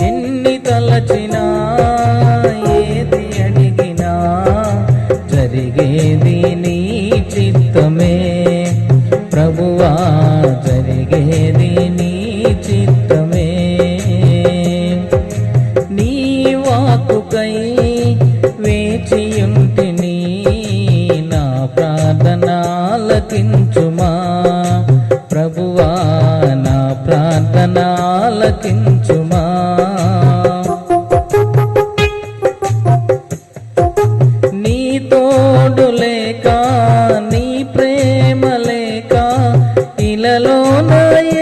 ఎన్ని తలచినా ఏది అడిగినా జరిగేది నీ చిత్తమే ప్రభువా, జరిగేది నీ చిత్తమే. నీ వాక్కుకై వేచియుంటిని, నా ప్రార్థన ఆలకించుమా ప్రభువా, నా ప్రార్థన ఆలకించుమా. నీ తోడు లేక, నీ ప్రేమ లేక ఇలలోన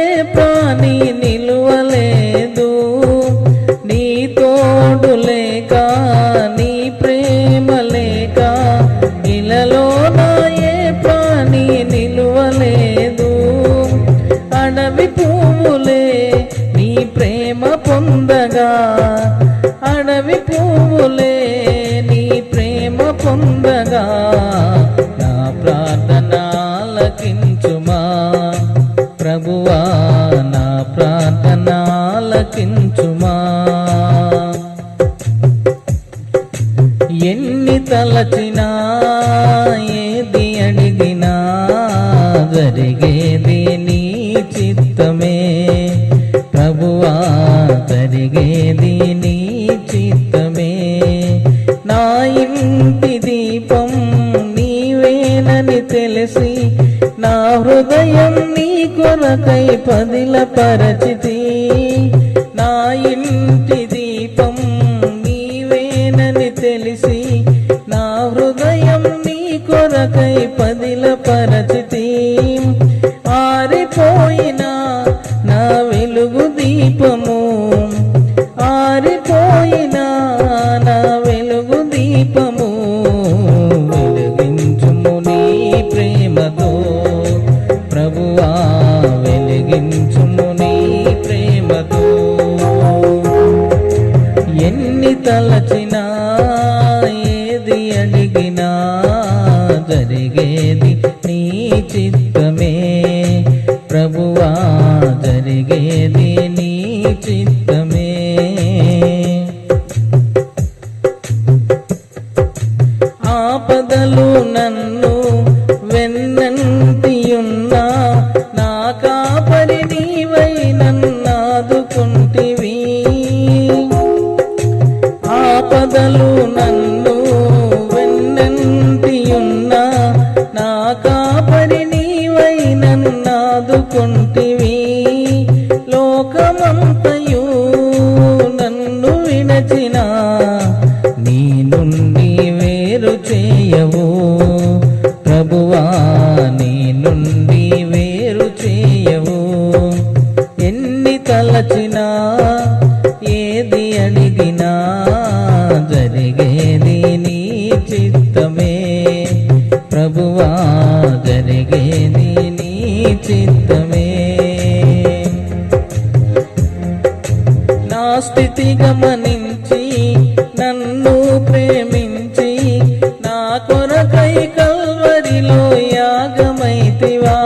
ఏ ప్రాణి నిలువలేదు. నీ తోడు లేక, నీ ప్రేమ లేక ఇలలోన ఏ ప్రాణి నిలువలేదు. అడవి పువ్వులే నీ ప్రేమ పొందగా, అడవి పువ్వులే నీ ప్రేమ పొందగా, నా ప్రార్థన ఆలకించుమా ప్రభువా, నా ప్రార్థన ఆలకించుమా. ఎన్ని తలచినా ఏది అడిగినా జరిగేది నీ చిత్తమే ప్రభువా, జరిగేది నీ చిత్తమే. నా ఇంటి దీపం నీవేనని తెలిసి, నా హృదయం నీ కొరకై పదిలపరచితి. నా ఇంటి దీపం నీవేనని తెలిసి, నా హృదయం నీ కొరకై పదిలపరచితి. ఆరిపోయిన నా వెలుగు దీపము, ఆరిపోయిన నా వెలుగు దీపము వెలిగించుము నీ ప్రేమతో ప్రభువా, వెలిగించుము నీ ప్రేమతో. ఎన్ని తలచినా ఏది అడిగినా జరిగేది నీ చిత్తమే ప్రభువా, జరిగేది నీ చిత్తమే. ఆపదలు నన్ను వెన్నంటియున్నా, నా కాపరి నీవై నన్నాదుకుంటివి. ఆపదలు నన్ను వెన్నంటియున్నా, నా కాపరి నీవై నన్నాదుకుంటివి. లోకమంతయు నన్ను విడచినా, నీ నుండి వేరు చేయవు ప్రభువా, నీ నుండి వేరు చేయవు. ఎన్ని తలచినా ఏది అడిగినా జరిగేది నీ చిత్తమే ప్రభువా, జరిగేది నీ చిత్తమే. నా స్థితి గమనించి నన్ను ప్రేమించి, నా కొరకై కల్వరిలో యాగమైతివా.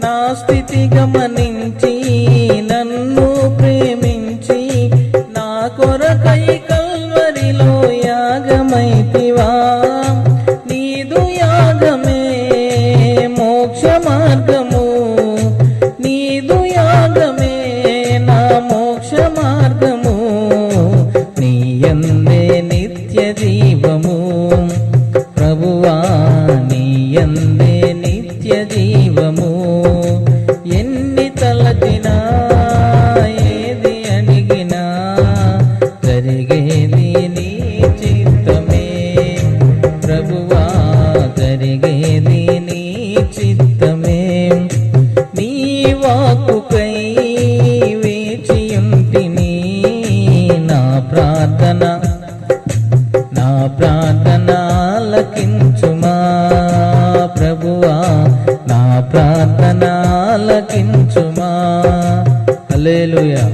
నా స్థితి గమనించి నన్ను ప్రేమించి, నా కొరకై కల్వరిలో యాగమైతివా. నీదు యాగమే మోక్ష మార్గము, నీదు యాగమే నా మోక్ష మార్గము. నీ యందే నిత్య జీవము ప్రభువా, నీ యందే నిత్య జీవము. ఎన్ని తలచినా ఏది అడిగినా జరిగేది నీ చిత్తమే ప్రభువా, జరిగేది నీ చిత్తమే. నీ వాక్కుకై వేచియుంటిని, నా ప్రార్థన ఆలకించుమా ప్రభువా, నా ప్రార్థన ఆలకించుమా. హల్లెలూయా.